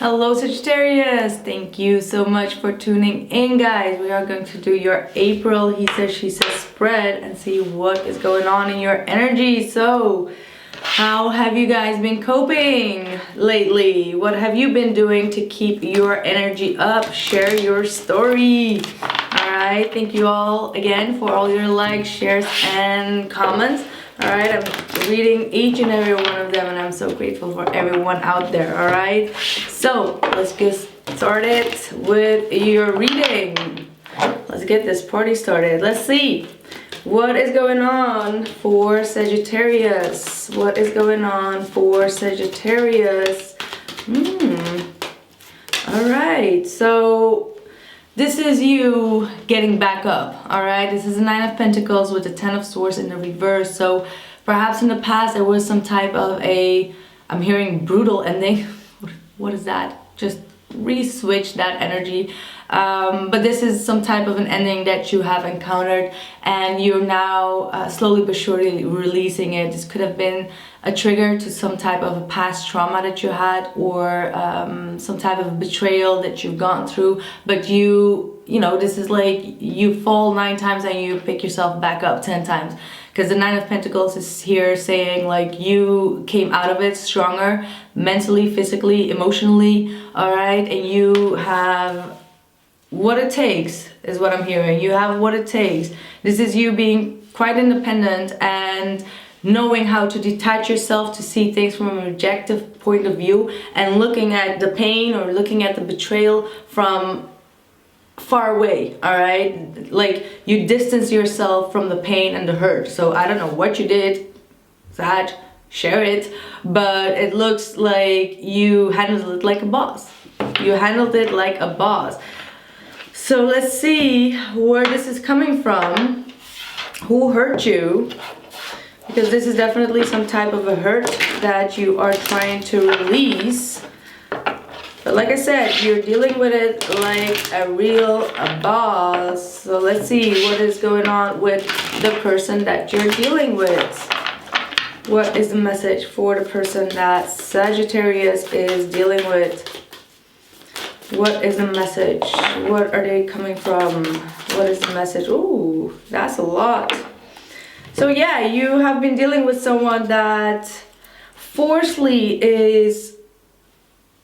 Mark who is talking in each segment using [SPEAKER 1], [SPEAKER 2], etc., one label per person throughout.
[SPEAKER 1] Hello Sagittarius, thank you so much for tuning in, guys. We are going to do your April he says she says spread and see what is going on in your energy. So how have you guys been coping lately? What have you been doing to keep your energy up? Share your story. Alright, thank you all again for all your likes, shares and comments. Alright, I'm reading each and every one of them and I'm so grateful for everyone out there. Alright, so let's get started with your reading. Let's get this party started. Let's see what is going on for Sagittarius. What is going on for Sagittarius? Alright, so this is you getting back up, alright? This is the Nine of Pentacles with the Ten of Swords in the reverse. So perhaps in the past there was some type of I'm hearing brutal ending. What is that? Just re-switch that energy. But this is some type of an ending that you have encountered and you're now slowly but surely releasing it. This could have been a trigger to some type of a past trauma that you had, or some type of betrayal that you've gone through, but you know, this is like you fall 9 times and you pick yourself back up 10 times. Because the Nine of Pentacles is here saying like you came out of it stronger, mentally, physically, emotionally, alright? And you have what it takes, is what I'm hearing. You have what it takes. This is you being quite independent and knowing how to detach yourself to see things from an objective point of view and looking at the pain or looking at the betrayal from far away, all right? Like you distance yourself from the pain and the hurt. So I don't know what you did, Sag, share it, but it looks like you handled it like a boss. You handled it like a boss. So let's see where this is coming from. Who hurt you? Because this is definitely some type of a hurt that you are trying to release. But like I said, you're dealing with it like a boss. So let's see what is going on with the person that you're dealing with. What is the message for the person that Sagittarius is dealing with? What is the message? What are they coming from? What is the message? Ooh, that's a lot. So yeah, you have been dealing with someone that forcefully is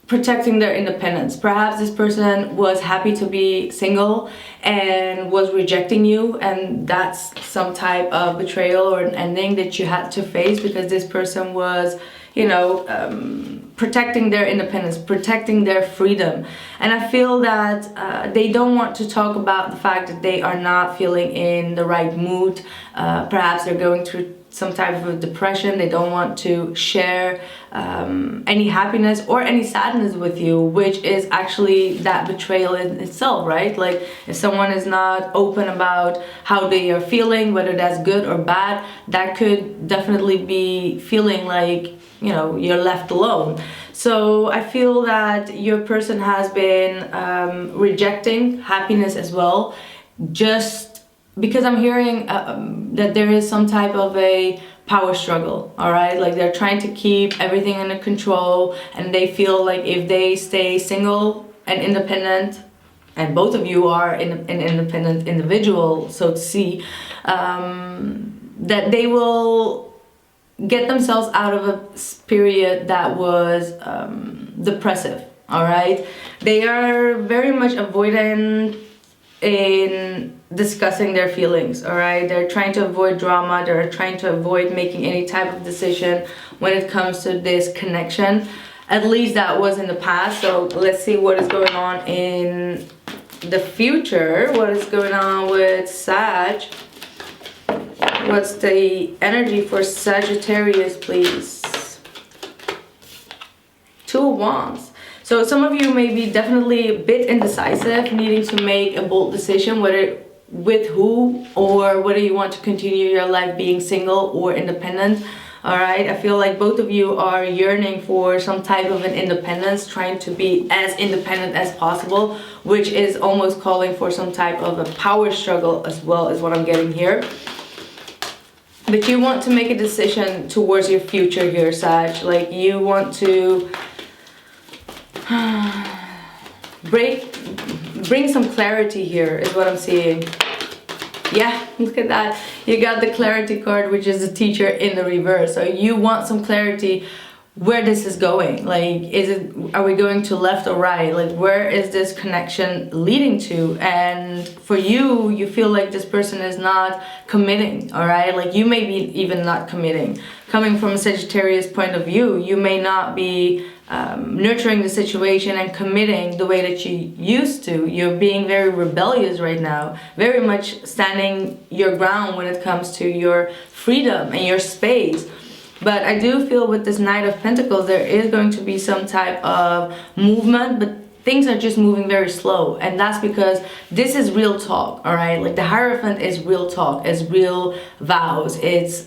[SPEAKER 1] protecting their independence. Perhaps this person was happy to be single and was rejecting you, and that's some type of betrayal or an ending that you had to face because this person was, you know, protecting their independence, protecting their freedom. And I feel that they don't want to talk about the fact that they are not feeling in the right mood. Perhaps they're going through some type of depression. They don't want to share any happiness or any sadness with you, which is actually that betrayal in itself, right? Like if someone is not open about how they are feeling, whether that's good or bad, that could definitely be feeling like, you know, you're left alone. So I feel that your person has been rejecting happiness as well, just because I'm hearing that there is some type of a power struggle, all right? Like they're trying to keep everything under control and they feel like if they stay single and independent, and both of you are an independent individual, so to see, that they will get themselves out of a period that was depressive, all right? They are very much avoidant in discussing their feelings, all right? They're trying to avoid drama. They're trying to avoid making any type of decision when it comes to this connection. At least that was in the past. So let's see what is going on in the future. What is going on with Sag? What's the energy for Sagittarius, please? Two of Wands. So some of you may be definitely a bit indecisive, needing to make a bold decision, whether with who or whether you want to continue your life being single or independent. All right, I feel like both of you are yearning for some type of an independence, trying to be as independent as possible, which is almost calling for some type of a power struggle as well, is what I'm getting here. But you want to make a decision towards your future here, Sag. Like you want to Bring some clarity here is what I'm seeing. Yeah, look at that. You got the clarity card, which is the teacher in the reverse. So you want some clarity where this is going. Like, are we going to left or right? Like, where is this connection leading to? And for you, you feel like this person is not committing, all right? Like, you may be even not committing. Coming from a Sagittarius point of view, you may not be nurturing the situation and committing the way that you used to. You're being very rebellious right now, very much standing your ground when it comes to your freedom and your space. But I do feel with this Knight of Pentacles, there is going to be some type of movement, but things are just moving very slow. And that's because this is real talk, all right? Like, the Hierophant is real talk, it's real vows, it's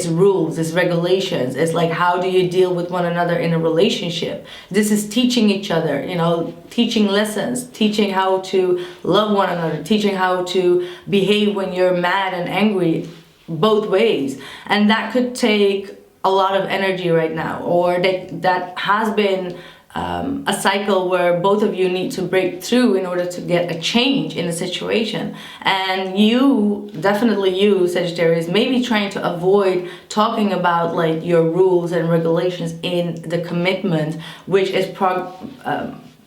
[SPEAKER 1] rules, it's regulations. It's like, how do you deal with one another in a relationship? This is teaching each other, you know, teaching lessons, teaching how to love one another, teaching how to behave when you're mad and angry, both ways. And that could take a lot of energy right now, or that has been a cycle where both of you need to break through in order to get a change in the situation. And you, definitely you, Sagittarius, may be trying to avoid talking about like your rules and regulations in the commitment, which is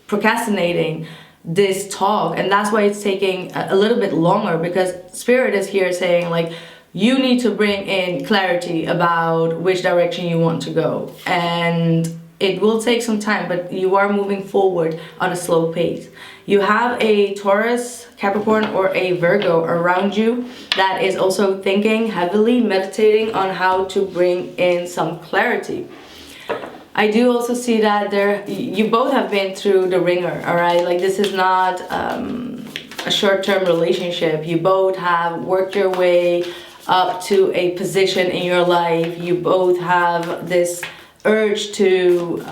[SPEAKER 1] procrastinating this talk. And that's why it's taking a little bit longer, because Spirit is here saying like, you need to bring in clarity about which direction you want to go. And it will take some time, but you are moving forward on a slow pace. You have a Taurus, Capricorn, or a Virgo around you that is also thinking heavily, meditating on how to bring in some clarity. I do also see that you both have been through the ringer, all right? Like, this is not a short-term relationship. You both have worked your way up to a position in your life. You both have this urge to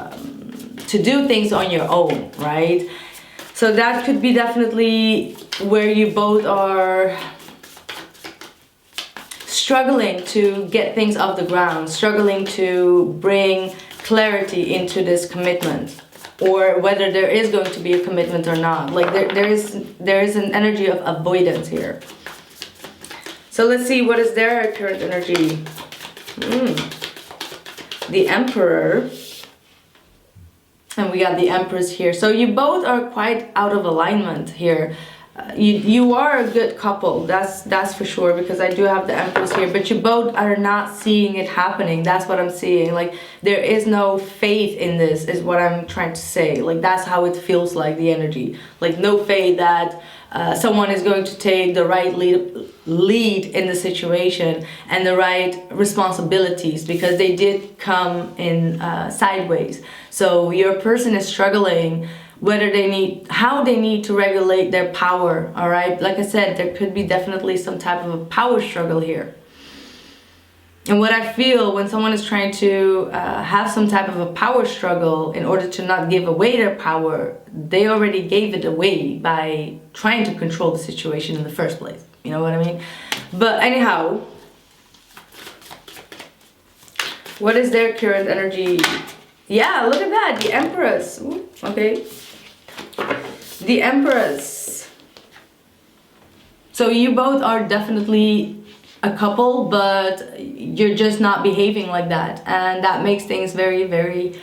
[SPEAKER 1] do things on your own, right? So that could be definitely where you both are struggling to get things off the ground, struggling to bring clarity into this commitment, or whether there is going to be a commitment or not. Like, there is an energy of avoidance here. So let's see, what is their current energy? The Emperor. And we got the Empress here. So you both are quite out of alignment here. You are a good couple, that's for sure, because I do have the Empress here, but you both are not seeing it happening. That's what I'm seeing. Like, there is no faith in this, is what I'm trying to say. Like, that's how it feels like, the energy. Like, no faith that someone is going to take the right lead in the situation and the right responsibilities, because they did come in sideways. So your person is struggling how they need to regulate their power, all right? Like I said, there could be definitely some type of a power struggle here. And what I feel when someone is trying to have some type of a power struggle in order to not give away their power, they already gave it away by trying to control the situation in the first place. You know what I mean? But anyhow, what is their current energy? Yeah, look at that, the Empress. Ooh, okay. The Empress. So you both are definitely a couple, but you're just not behaving like that, and that makes things very, very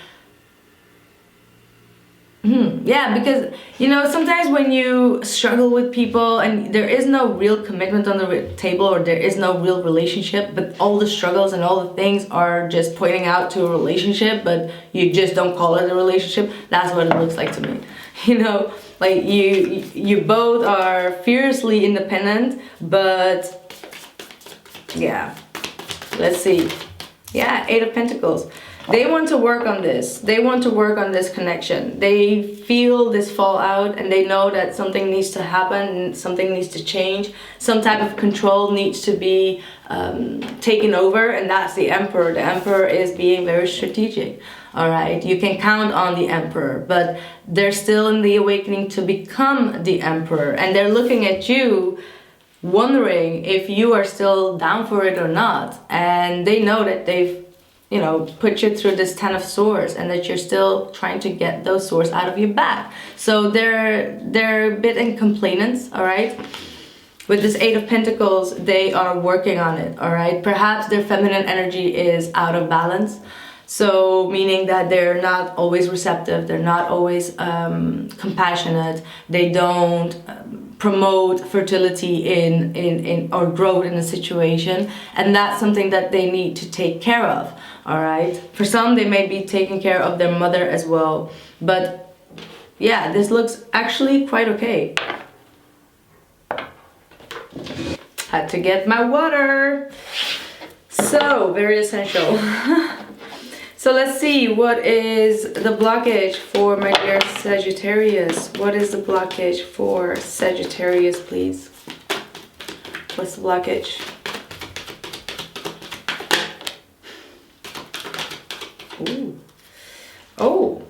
[SPEAKER 1] yeah, because you know, sometimes when you struggle with people and there is no real commitment on the table, or there is no real relationship, but all the struggles and all the things are just pointing out to a relationship, but you just don't call it a relationship, that's what it looks like to me. You know, like you both are fiercely independent, but yeah, let's see. Yeah, Eight of Pentacles. They want to work on this. They want to work on this connection. They feel this fallout, and they know that something needs to happen, something needs to change. Some type of control needs to be taken over, and that's the Emperor. The Emperor is being very strategic. All right, you can count on the Emperor, but they're still in the awakening to become the Emperor, and they're looking at you wondering if you are still down for it or not. And they know that they've you know, put you through this Ten of Swords, and that you're still trying to get those swords out of your back. So they're a bit in complainants, all right? With this Eight of Pentacles, they are working on it, all right? Perhaps their feminine energy is out of balance. So meaning that they're not always receptive, they're not always compassionate, they don't promote fertility in or growth in a situation, and that's something that they need to take care of, all right? For some, they may be taking care of their mother as well, but yeah, this looks actually quite okay. Had to get my water. So, very essential. So let's see, what is the blockage for my dear Sagittarius? What is the blockage for Sagittarius, please? What's the blockage? Ooh. Oh,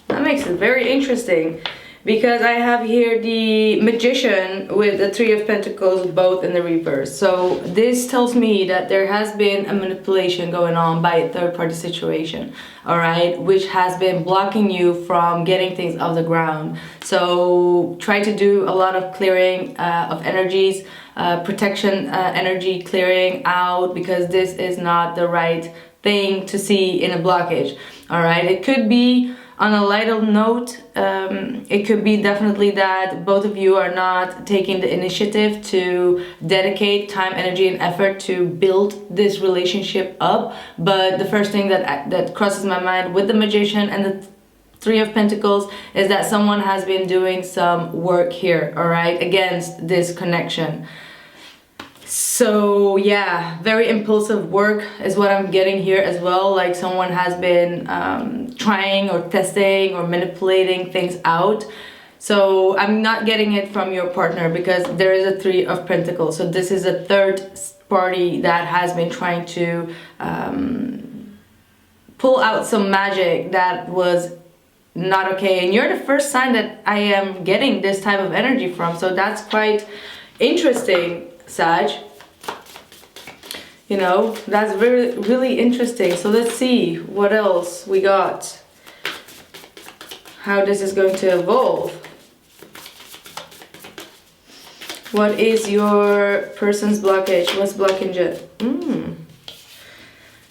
[SPEAKER 1] that makes it very interesting. Because I have here the Magician with the Three of Pentacles both in the reverse. So this tells me that there has been a manipulation going on by a third-party situation, all right, which has been blocking you from getting things off the ground. So try to do a lot of clearing of energies, protection energy clearing out, because this is not the right thing to see in a blockage, all right? It could be on a lighter note, it could be definitely that both of you are not taking the initiative to dedicate time, energy, and effort to build this relationship up. But the first thing that crosses my mind with the Magician and the Three of Pentacles is that someone has been doing some work here, all right, against this connection. So yeah, very impulsive work is what I'm getting here as well. Like someone has been trying or testing or manipulating things out. So I'm not getting it from your partner, because there is a Three of Pentacles. So this is a third party that has been trying to pull out some magic that was not okay. And you're the first sign that I am getting this type of energy from. So that's quite interesting, Sag. You know, that's really interesting. So let's see what else we got. How this is going to evolve. What is your person's blockage? What's blocking it?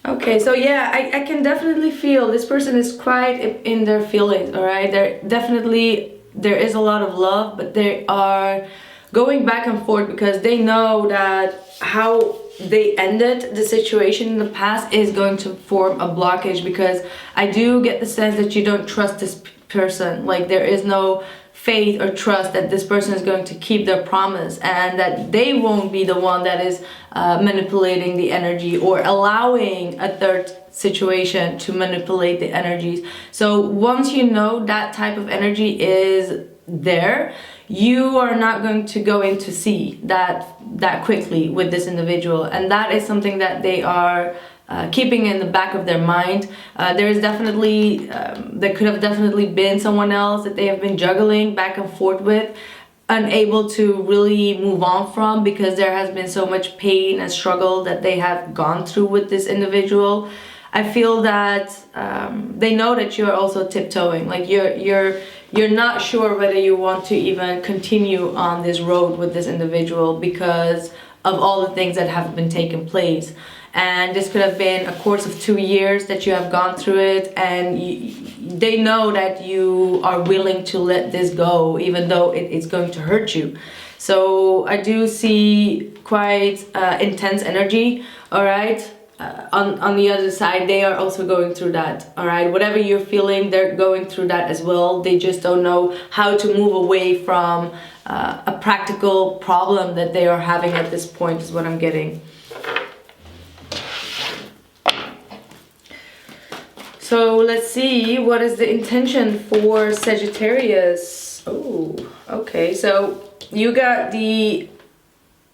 [SPEAKER 1] Okay, so yeah, I can definitely feel this person is quite in their feelings, all right? There is a lot of love, but they are going back and forth because they know that how they ended the situation in the past is going to form a blockage, because I do get the sense that you don't trust this person. Like there is no faith or trust that this person is going to keep their promise, and that they won't be the one that is manipulating the energy or allowing a third situation to manipulate the energies. So once you know that type of energy is there, you are not going to go in to see that quickly with this individual, and that is something that they are keeping in the back of their mind. There is definitely there could have definitely been someone else that they have been juggling back and forth with, unable to really move on from, because there has been so much pain and struggle that they have gone through with this individual. I feel that they know that you're also tiptoeing, like you're not sure whether you want to even continue on this road with this individual because of all the things that have been taking place. And this could have been a course of 2 years that you have gone through it, and they know that you are willing to let this go even though it's going to hurt you. So I do see quite intense energy, all right? On the other side, they are also going through that, all right? Whatever you're feeling, they're going through that as well. They just don't know how to move away from a practical problem that they are having at this point, is what I'm getting. So let's see, what is the intention for Sagittarius? Oh, okay, so you got the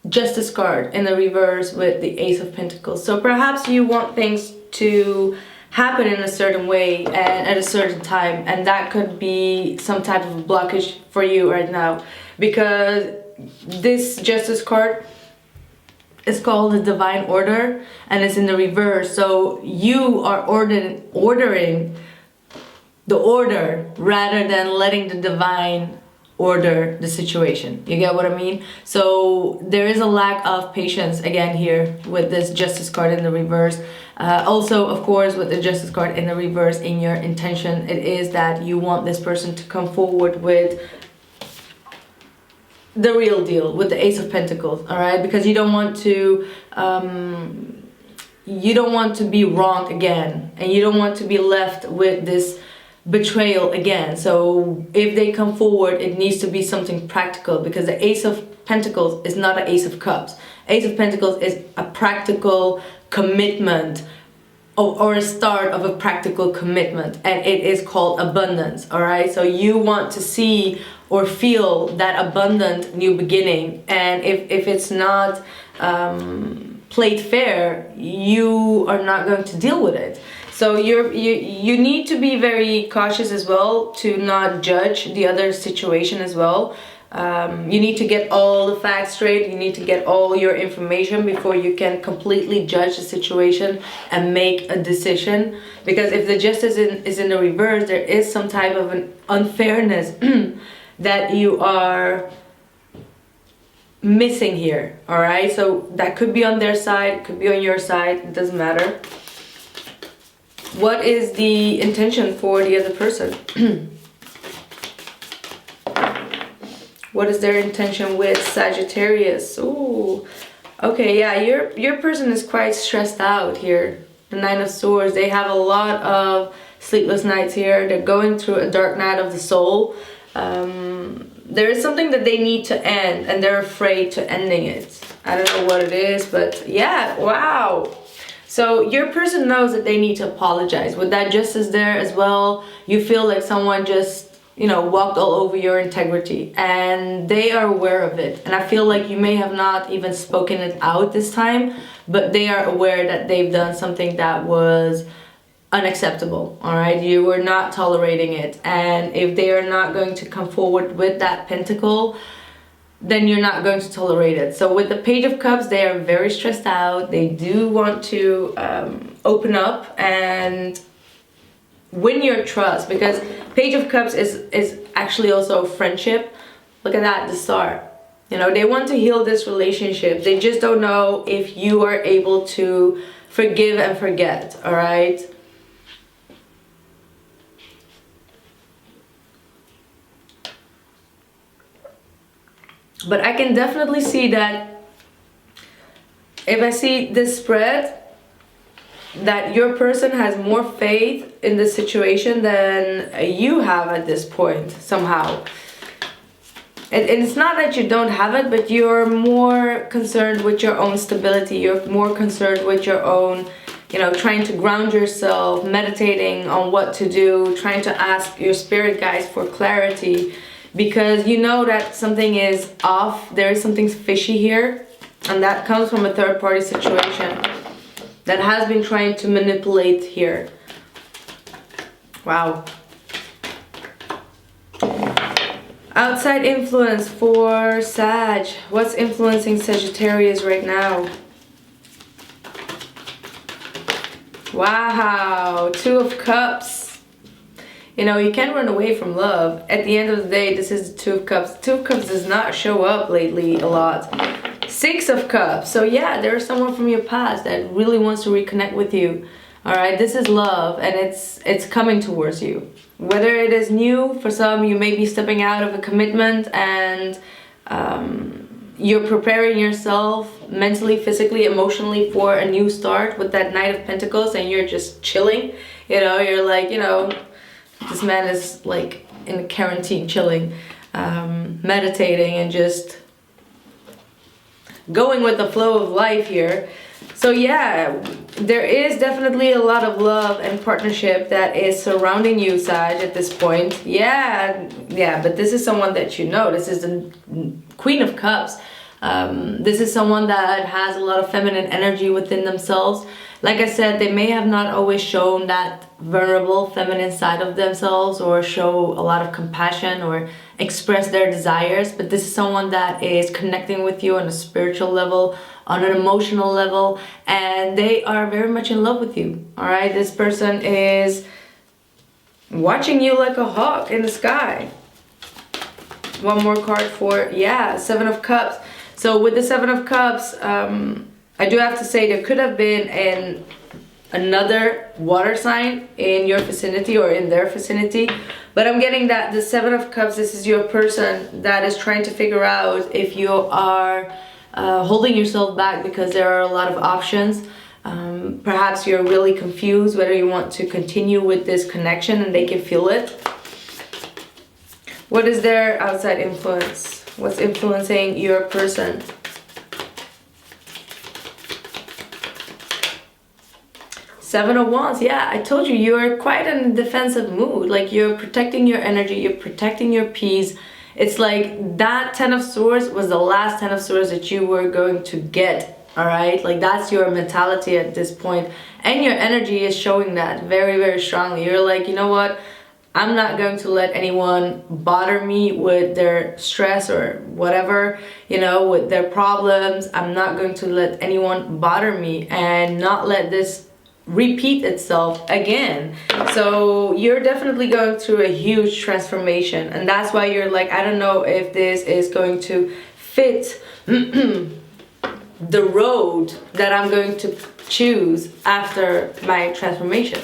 [SPEAKER 1] Justice card in the reverse with the Ace of Pentacles. So perhaps you want things to happen in a certain way and at a certain time, and that could be some type of blockage for you right now, because this Justice card is called the divine order, and it's in the reverse. So you are ordering the order rather than letting the divine order the situation. You get what I mean? So there is a lack of patience again here with this Justice card in the reverse. Also, of course, with the Justice card in the reverse, in your intention, it is that you want this person to come forward with the real deal, with the Ace of Pentacles, all right? Because you don't want to be wronged again, and you don't want to be left with this betrayal again. So if they come forward, it needs to be something practical, because the Ace of Pentacles is not an Ace of Cups. Ace of Pentacles is a practical commitment, or a start of a practical commitment, and it is called abundance, all right? So you want to see or feel that abundant new beginning, and if it's not played fair, you are not going to deal with it. So you need to be very cautious as well to not judge the other situation as well. You need to get all the facts straight. You need to get all your information before you can completely judge the situation and make a decision. Because if the Justice is in the reverse, there is some type of an unfairness that you are missing here, all right? So that could be on their side, could be on your side, it doesn't matter. What is the intention for the other person? What is their intention with Sagittarius? Ooh, okay, yeah, your person is quite stressed out here. The Nine of Swords, they have a lot of sleepless nights here. They're going through a dark night of the soul. There is something that they need to end, and they're afraid to ending it. I don't know what it is, but yeah, wow. So your person knows that they need to apologize. With that Justice there as well, you feel like someone just, you know, walked all over your integrity, and they are aware of it. And I feel like you may have not even spoken it out this time, but they are aware that they've done something that was unacceptable, all right? You were not tolerating it, and if they are not going to come forward with that pentacle, then you're not going to tolerate it. So with the Page of Cups, they are very stressed out. They do want to open up and win your trust, because Page of Cups is actually also friendship. Look at that, the Star. You know, they want to heal this relationship. They just don't know if you are able to forgive and forget, all right? But I can definitely see that if I see this spread, that your person has more faith in the situation than you have at this point, somehow. And it's not that you don't have it, but you're more concerned with your own stability. You're more concerned with your own, you know, trying to ground yourself, meditating on what to do, trying to ask your spirit guides for clarity. Because you know that something is off, there is something fishy here, and that comes from a third-party situation that has been trying to manipulate here. Wow. Outside influence for Sag. What's influencing Sagittarius right now? Wow, Two of Cups. You know, you can't run away from love. At the end of the day, this is the Two of Cups. Two of Cups does not show up lately a lot. Six of Cups. So yeah, there's someone from your past that really wants to reconnect with you. All right, this is love, and it's coming towards you. Whether it is new, for some you may be stepping out of a commitment, and you're preparing yourself mentally, physically, emotionally for a new start with that Knight of Pentacles, and you're just chilling. You know, you're like, you know, this man is like in quarantine, chilling, meditating, and just going with the flow of life here. So yeah, there is definitely a lot of love and partnership that is surrounding you, Sag, at this point. Yeah, but this is someone that you know. This is the Queen of Cups. This is someone that has a lot of feminine energy within themselves, like I said, they may have not always shown that vulnerable feminine side of themselves or show a lot of compassion or express their desires, but this is someone that is connecting with you on a spiritual level, on an emotional level, and they are very much in love with you. All right, this person is watching you like a hawk in the sky. One more card for, yeah, Seven of Cups. So with the Seven of Cups, I do have to say there could have been another water sign in your vicinity or in their vicinity, but I'm getting that the Seven of Cups, this is your person that is trying to figure out if you are holding yourself back because there are a lot of options. Perhaps you're really confused whether you want to continue with this connection, and they can feel it. What is their outside influence? What's influencing your person? Seven of Wands, yeah, I told you, you're quite in a defensive mood. Like, you're protecting your energy, you're protecting your peace. It's like that Ten of Swords was the last Ten of Swords that you were going to get, all right? Like, that's your mentality at this point. And your energy is showing that very, very strongly. You're like, you know what? I'm not going to let anyone bother me with their stress or whatever, you know, with their problems. I'm not going to let anyone bother me and not let this repeat itself again. So you're definitely going through a huge transformation, and that's why you're like, I don't know if this is going to fit the road that I'm going to choose after my transformation.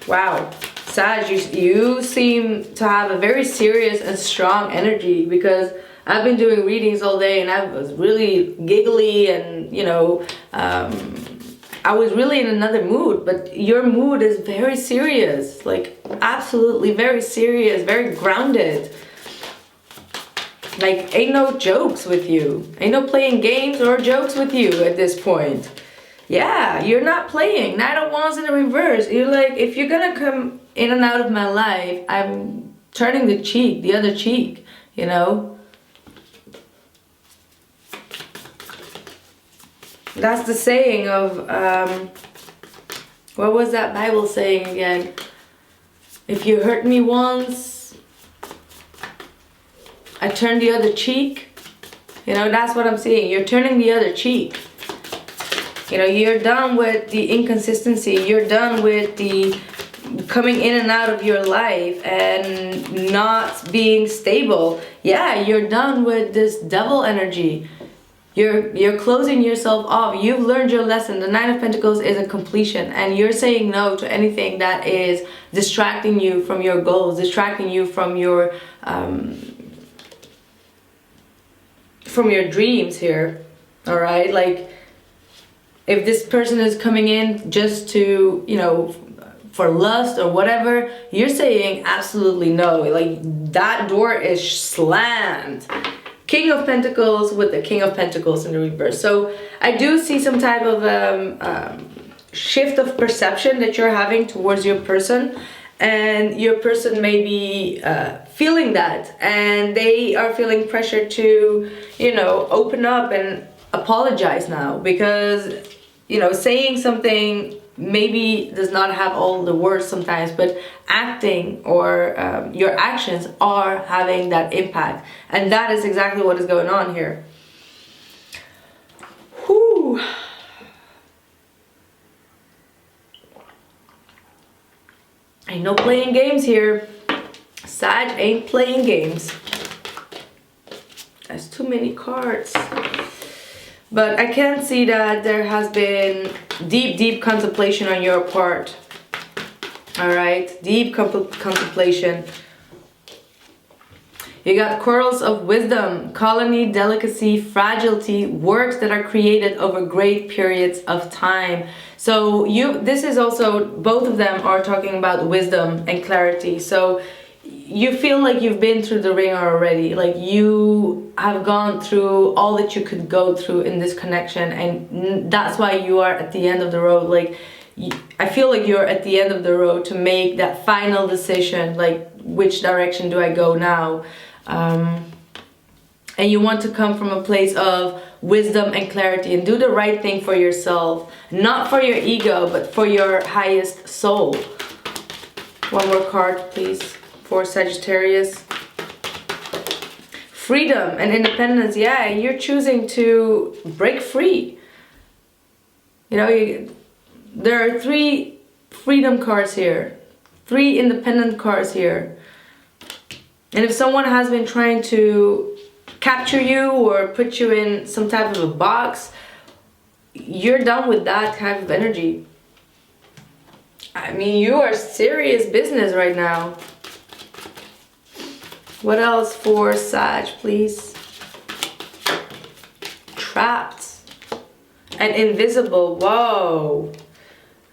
[SPEAKER 1] Wow, Sag, you seem to have a very serious and strong energy, because I've been doing readings all day and I was really giggly and, you know, I was really in another mood, but your mood is very serious, like absolutely very serious, very grounded. Like, ain't no jokes with you. Ain't no playing games or jokes with you at this point. Yeah, you're not playing. Knight of Wands in the reverse. You're like, if you're gonna come in and out of my life, I'm turning the other cheek, you know? That's the saying of, what was that Bible saying again? If you hurt me once, I turn the other cheek. You know, that's what I'm seeing. You're turning the other cheek. You know, you're done with the inconsistency. You're done with the coming in and out of your life and not being stable. Yeah, you're done with this devil energy. You're closing yourself off. You've learned your lesson. The Nine of Pentacles is a completion, and you're saying no to anything that is distracting you from your goals, distracting you from your dreams here. All right, like, if this person is coming in just to, you know, for lust or whatever, you're saying absolutely no. Like, that door is slammed. King of Pentacles with the King of Pentacles in the reverse. So I do see some type of shift of perception that you're having towards your person, and your person may be feeling that, and they are feeling pressure to, you know, open up and apologize now, because, you know, saying something maybe does not have all the words sometimes, but acting or your actions are having that impact, and that is exactly what is going on here. Whew. Ain't no playing games here. Sag ain't playing games. There's too many cards. But I can see that there has been deep contemplation on your part. Alright, deep contemplation. You got Quarrels of Wisdom, Colony, Delicacy, Fragility, works that are created over great periods of time. So this is also, both of them are talking about wisdom and clarity. So you feel like you've been through the ringer already. Like, you have gone through all that you could go through in this connection, and that's why you are at the end of the road. Like, I feel like you're at the end of the road to make that final decision, like, which direction do I go now? And you want to come from a place of wisdom and clarity and do the right thing for yourself. Not for your ego, but for your highest soul. One more card, please, for Sagittarius. Freedom and independence. Yeah, you're choosing to break free. You know, there are 3 freedom cards here. 3 independent cards here. And if someone has been trying to capture you or put you in some type of a box, you're done with that type of energy. I mean, you are serious business right now. What else for Sag, please? Trapped and invisible. Whoa.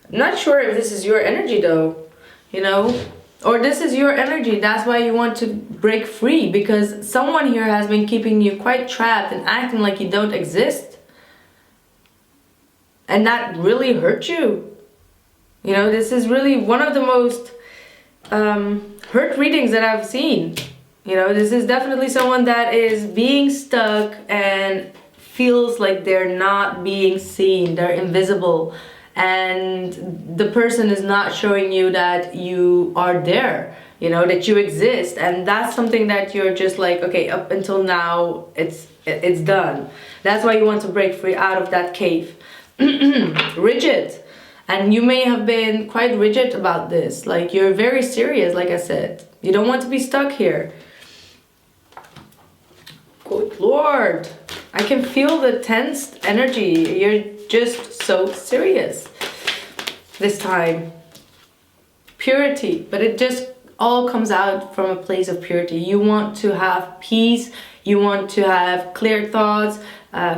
[SPEAKER 1] Not sure if this is your energy though, you know? Or this is your energy, that's why you want to break free, because someone here has been keeping you quite trapped and acting like you don't exist. And that really hurt you. You know, this is really one of the most hurt readings that I've seen. You know, this is definitely someone that is being stuck and feels like they're not being seen, they're invisible. And the person is not showing you that you are there, you know, that you exist. And that's something that you're just like, okay, up until now, it's done. That's why you want to break free out of that cave. Rigid. And you may have been quite rigid about this. Like, you're very serious, like I said. You don't want to be stuck here. Good Lord. I can feel the tense energy. You're just so serious this time. Purity, but it just all comes out from a place of purity. You want to have peace, you want to have clear thoughts,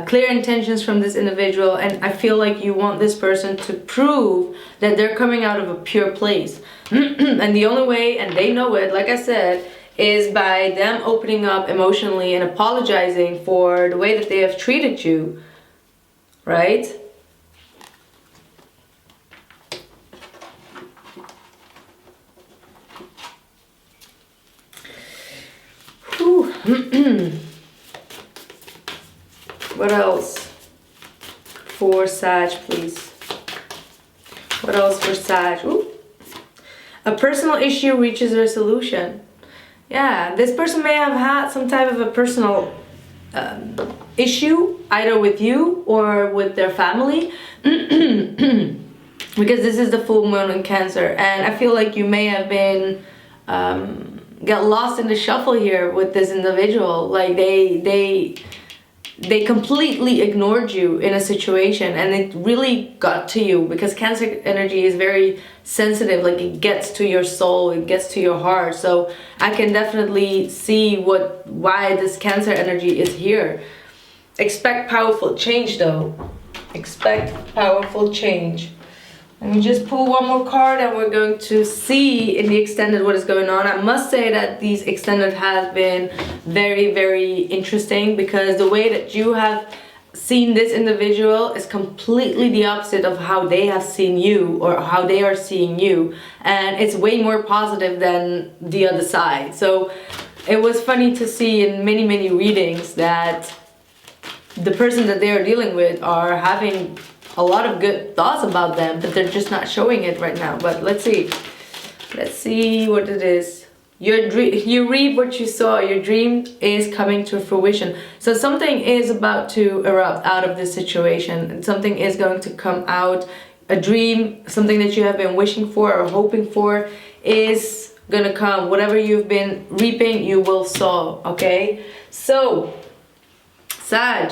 [SPEAKER 1] clear intentions from this individual, and I feel like you want this person to prove that they're coming out of a pure place. And the only way, and they know it, like I said, is by them opening up emotionally and apologizing for the way that they have treated you, right? What else for Sag, please? What else for Sag? Ooh. A personal issue reaches resolution. Yeah, this person may have had some type of a personal issue, either with you or with their family. Because this is the full moon in Cancer, and I feel like you may have been get lost in the shuffle here with this individual. Like they completely ignored you in a situation, and it really got to you, because Cancer energy is very sensitive. Like, it gets to your soul, it gets to your heart. So I can definitely see why this Cancer energy is here. Expect powerful change though. Expect powerful change. Let me just pull one more card, and we're going to see in the extended what is going on. I must say that these extended has been very, very interesting, because the way that you have seen this individual is completely the opposite of how they have seen you, or how they are seeing you. And it's way more positive than the other side. So it was funny to see in many, many readings that the person that they are dealing with are having a lot of good thoughts about them, but they're just not showing it right now. But let's see what it is. You reap what you sow. Your dream is coming to fruition. So something is about to erupt out of this situation, and something is going to come out. A dream, something that you have been wishing for or hoping for, is gonna come. Whatever you've been reaping, you will sow. Okay, so Sag,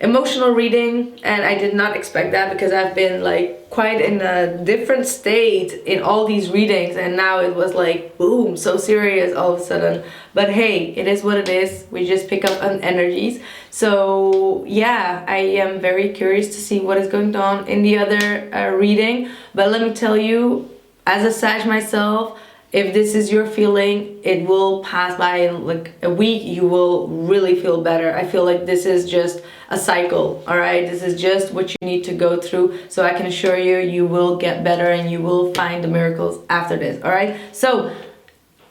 [SPEAKER 1] emotional reading, and I did not expect that, because I've been like quite in a different state in all these readings, and now it was like boom, so serious all of a sudden. But hey, it is what it is. We just pick up on energies. So yeah, I am very curious to see what is going on in the other reading. But let me tell you, as a Sag myself, if this is your feeling, it will pass by in like a week. You will really feel better. I feel like this is just a cycle, all right? This is just what you need to go through. So I can assure you, you will get better, and you will find the miracles after this, all right? So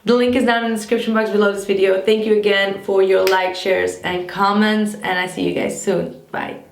[SPEAKER 1] The link is down in the description box below this video. Thank you again for your likes, shares, and comments, and I see you guys soon. Bye.